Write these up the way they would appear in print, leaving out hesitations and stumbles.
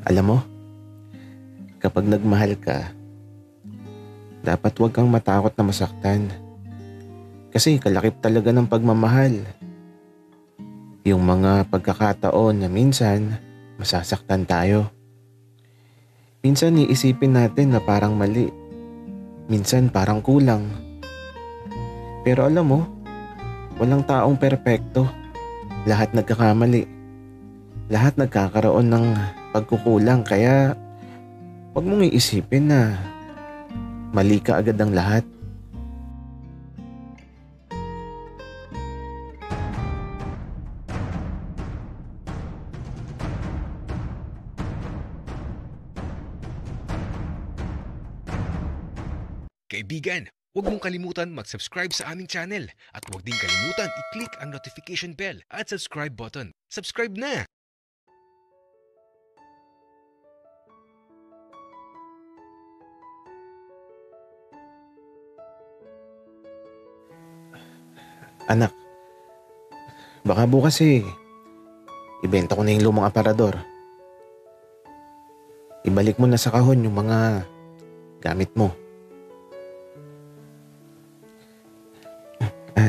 Alam mo, kapag nagmahal ka, dapat huwag kang matakot na masaktan. Kasi kalakip talaga ng pagmamahal. Yung mga pagkakataon na minsan masasaktan tayo. Minsan iisipin natin na parang mali. Minsan parang kulang. Pero alam mo, walang taong perpekto. Lahat nagkakamali. Lahat nagkakaroon ng pagkukulang. Kaya huwag mong iisipin na mali ka agad ang lahat. Kaibigan, huwag mong kalimutan mag-subscribe sa aming channel at huwag din kalimutan i-click ang notification bell at subscribe button. Subscribe na! Anak, baka bukas ibenta ko na yung lumang aparador. Ibalik mo na sa kahon yung mga gamit mo.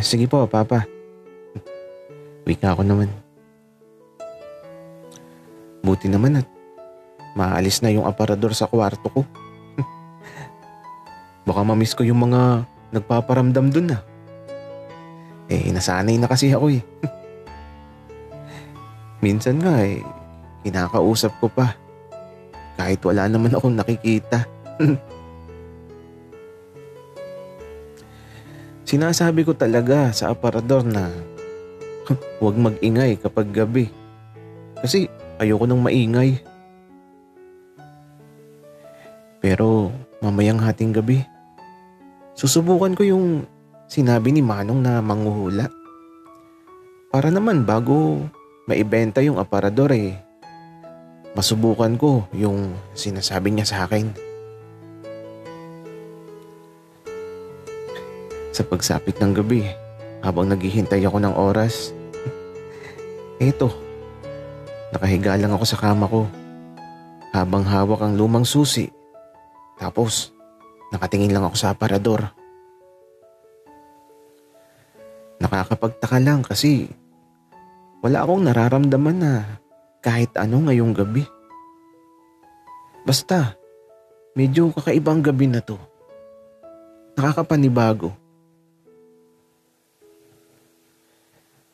Sige po, Papa. Wika ako naman. Buti naman at maalis na yung aparador sa kwarto ko. Baka mamiss ko yung mga nagpaparamdam dun . Nasanay na kasi ako . Minsan nga kinakausap ko pa. Kahit wala naman akong nakikita. Sinasabi ko talaga sa aparador na huwag mag-ingay kapag gabi. Kasi ayoko nang maingay. Pero mamayang hating gabi, susubukan ko yung sinabi ni Manong na manghuhula. Para naman bago maibenta yung aparador masubukan ko yung sinasabi niya sa akin. Sa pagsapit ng gabi, habang naghihintay ako ng oras, eto, nakahiga lang ako sa kama ko habang hawak ang lumang susi. Tapos, nakatingin lang ako sa aparador. Nakakapagtaka lang kasi wala akong nararamdaman na kahit ano ngayong gabi. Basta, medyo kakaibang gabi na to. Nakakapanibago.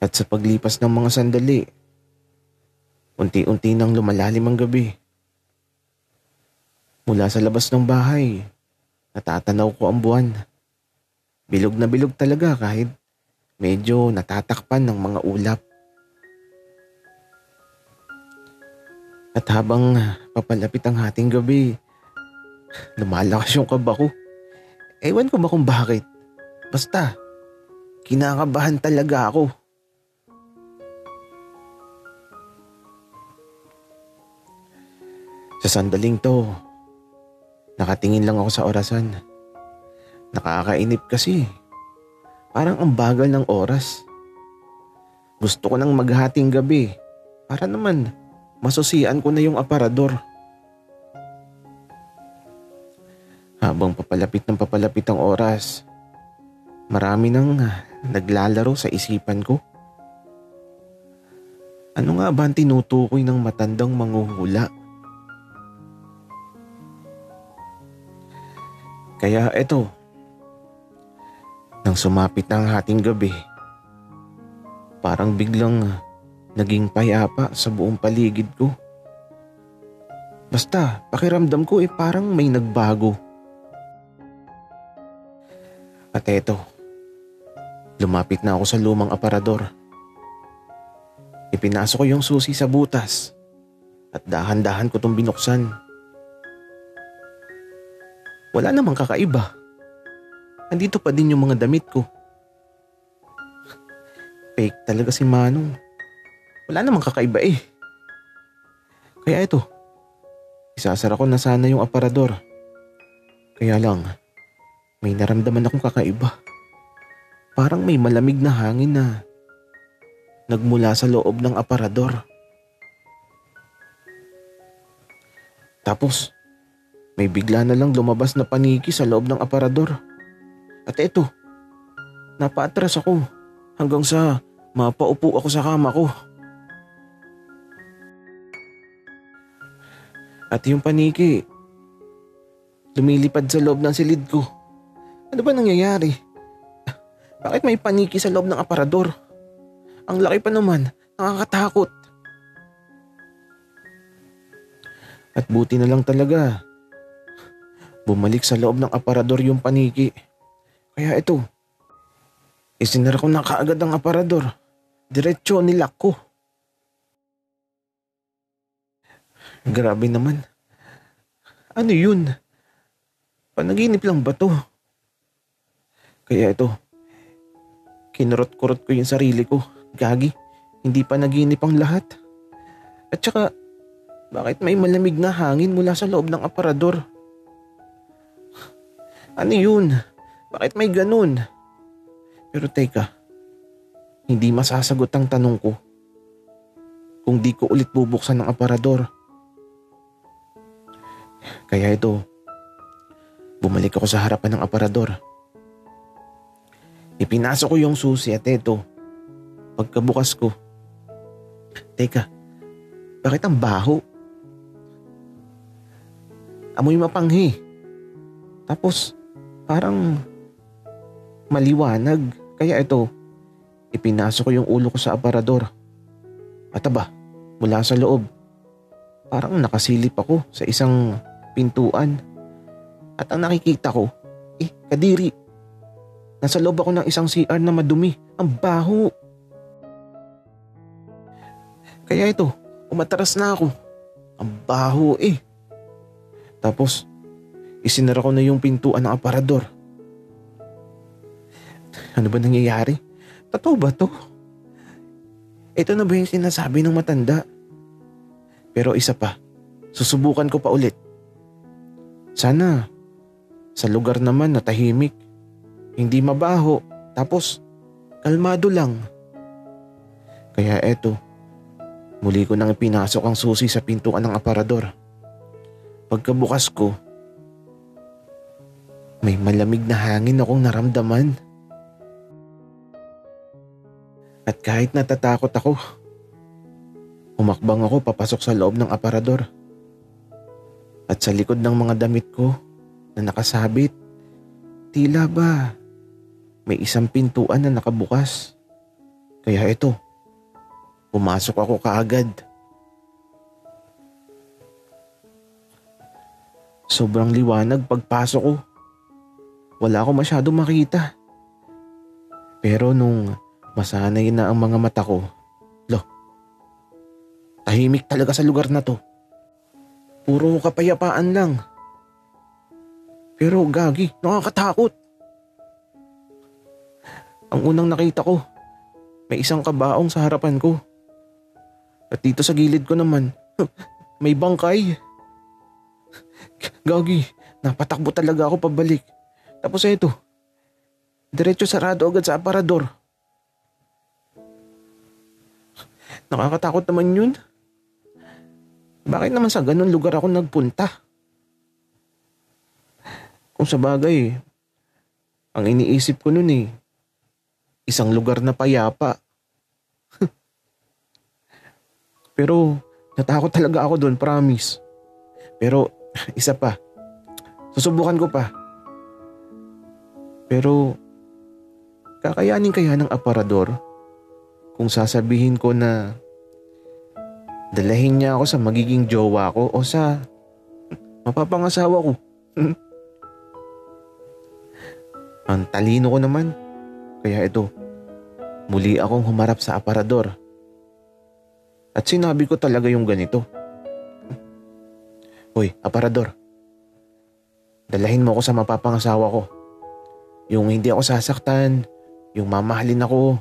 At sa paglipas ng mga sandali, unti-unti nang lumalalim ang gabi. Mula sa labas ng bahay, natatanaw ko ang buwan. Bilog na bilog talaga kahit medyo natatakpan ng mga ulap. At habang papalapit ang hating gabi, lumalakas yung kaba ko. Ewan ko ba kung bakit. Basta, kinakabahan talaga ako. Sa sandaling to, nakatingin lang ako sa orasan. Nakakainip kasi. Parang ang bagal ng oras. Gusto ko nang maghating gabi para naman masusian ko na yung aparador. Habang papalapit ang oras, marami nang naglalaro sa isipan ko. Ano nga ba ang tinutukoy ng matandang manghuhula? Kaya eto, nang sumapit na ang hating gabi, parang biglang naging payapa sa buong paligid ko. Basta pakiramdam ko parang may nagbago. At eto, lumapit na ako sa lumang aparador. Ipinasok ko yung susi sa butas at dahan-dahan ko itong binuksan. Wala namang kakaiba. Andito pa din yung mga damit ko. Fake talaga si Manong. Wala namang kakaiba Kaya ito, isasara ko na sana yung aparador. Kaya lang, may naramdaman akong kakaiba. Parang may malamig na hangin na nagmula sa loob ng aparador. Tapos, may bigla na lang lumabas na paniki sa loob ng aparador. At eto, napaatras ako hanggang sa mapaupo ako sa kama ko. At yung paniki, lumilipad sa loob ng silid ko. Ano ba nangyayari? Bakit may paniki sa loob ng aparador? Ang laki pa naman, nakakatakot. At buti na lang talaga, bumalik sa loob ng aparador yung paniki. Kaya ito, isinara ko na kaagad ang aparador. Diretso nilak ko. Grabe naman. Ano yun? Panaginip lang ba to? Kaya ito, kinurot-kurot ko yung sarili ko. Gagi, hindi pa naginip ang lahat. At saka, bakit may malamig na hangin mula sa loob ng aparador? Ano yun? Bakit may ganun? Pero teka, hindi masasagot ang tanong ko kung di ko ulit bubuksan ng aparador. Kaya ito, bumalik ako sa harapan ng aparador. Ipinasok ko yung susi at ito, pagkabukas ko. Teka, bakit ang baho? Amoy mapanghi. Tapos parang maliwanag. Kaya ito, ipinasok ko yung ulo ko sa aparador. At aba, mula sa loob, parang nakasilip ako sa isang pintuan. At ang nakikita ko, kadiri. Nasa loob ako ng isang CR na madumi. Ang baho. Kaya ito, umatras na ako. Ang baho Tapos, isinara ko na yung pintuan ng aparador. Ano ba nangyayari? Totoo ba to? Ito na ba yung sinasabi ng matanda? Pero isa pa, susubukan ko pa ulit. Sana, sa lugar naman na tahimik, hindi mabaho, tapos kalmado lang. Kaya eto, muli ko nang pinasok ang susi sa pintuan ng aparador. Pagkabukas ko, may malamig na hangin akong naramdaman. At kahit natatakot ako, umakbang ako papasok sa loob ng aparador. At sa likod ng mga damit ko na nakasabit, tila ba may isang pintuan na nakabukas. Kaya ito, pumasok ako kaagad. Sobrang liwanag pagpasok ko. Wala ako masyadong makita. Pero nung masanay na ang mga mata ko, tahimik talaga sa lugar na to. Puro kapayapaan lang. Pero gagi, nakakatakot. Ang unang nakita ko, may isang kabaong sa harapan ko. At dito sa gilid ko naman, may bangkay. Gagi, napatakbo talaga ako pabalik. Tapos ito, diretso sarado agad sa aparador. Nakakatakot naman yun. Bakit naman sa ganun lugar ako nagpunta? Kung sa bagay, ang iniisip ko nun isang lugar na payapa. Pero natakot talaga ako doon, promise. Pero isa pa, susubukan ko pa. Pero kakayanin kaya ng aparador kung sasabihin ko na dalahin niya ako sa magiging jowa ko o sa mapapangasawa ko? Ang talino ko naman. Kaya ito, muli akong humarap sa aparador. At sinabi ko talaga yung ganito. Hoy, aparador. Dalahin mo ako sa mapapangasawa ko. Yung hindi ako sasaktan, yung mamahalin ako,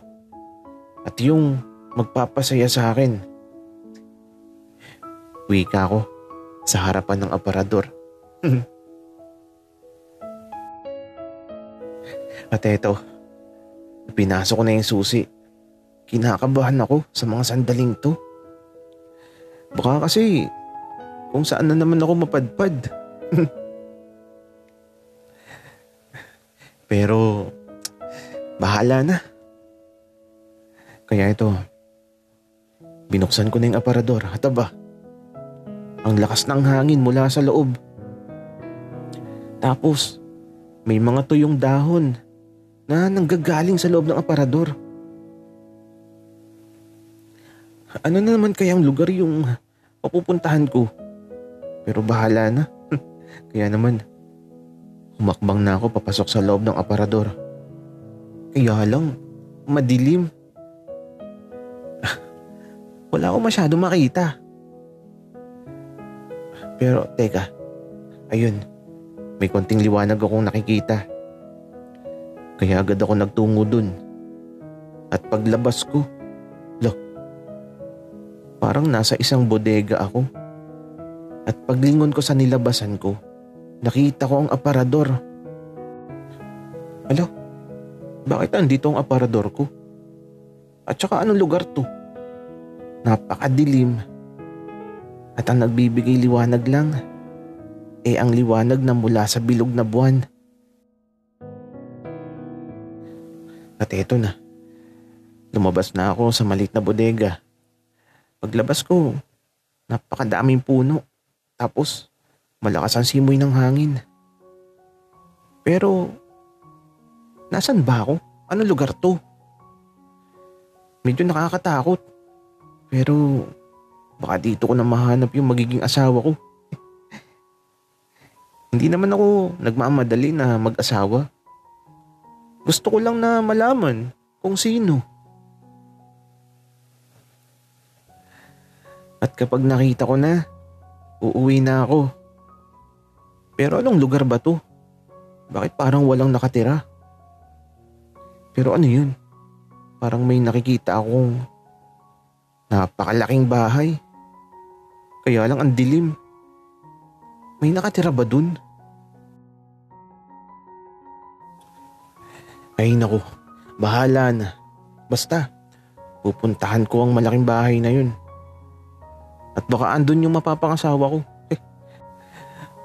at yung magpapasaya sa akin. Wika ko sa harapan ng aparador. At eto, pinasok ko na yung susi. Kinakabahan ako sa mga sandaling to. Baka kasi kung saan na naman ako mapadpad. Pero bahala na. Kaya ito, binuksan ko na yung aparador at aba, ang lakas ng hangin mula sa loob. Tapos may mga tuyong dahon na nanggagaling sa loob ng aparador. Ano na naman kayang lugar yung papupuntahan ko? Pero bahala na. Kaya naman, humakbang na ako papasok sa loob ng aparador. Kaya lang, madilim. Wala akong masyado makita. Pero teka, ayun, may konting liwanag akong nakikita. Kaya agad ako nagtungo dun. At paglabas ko, parang nasa isang bodega ako. At paglingon ko sa nilabasan ko, nakita ko ang aparador. Alo, bakit andito ang aparador ko? At saka anong lugar to? Napakadilim. At ang nagbibigay liwanag lang, ang liwanag na mula sa bilog na buwan. At eto na, lumabas na ako sa maliit na bodega. Paglabas ko, napakadaming puno. Tapos, malakas ang simoy ng hangin. Pero, nasan ba ako? Anong lugar to? Medyo nakakatakot. Pero, baka dito ko na mahanap yung magiging asawa ko. Hindi naman ako nagmamadali na mag-asawa. Gusto ko lang na malaman kung sino. At kapag nakita ko na, uuwi na ako. Pero anong lugar ba to? Bakit parang walang nakatira? Pero ano yun? Parang may nakikita akong napakalaking bahay. Kaya lang ang dilim. May nakatira ba dun? Ay naku, bahala na. Basta, pupuntahan ko ang malaking bahay na yun. At baka andun yung mapapangasawa ko.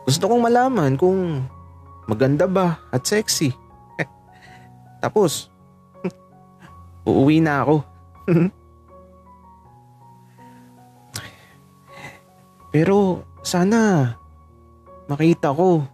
Gusto kong malaman kung maganda ba at sexy. Tapos, uuwi na ako. Pero sana makita ko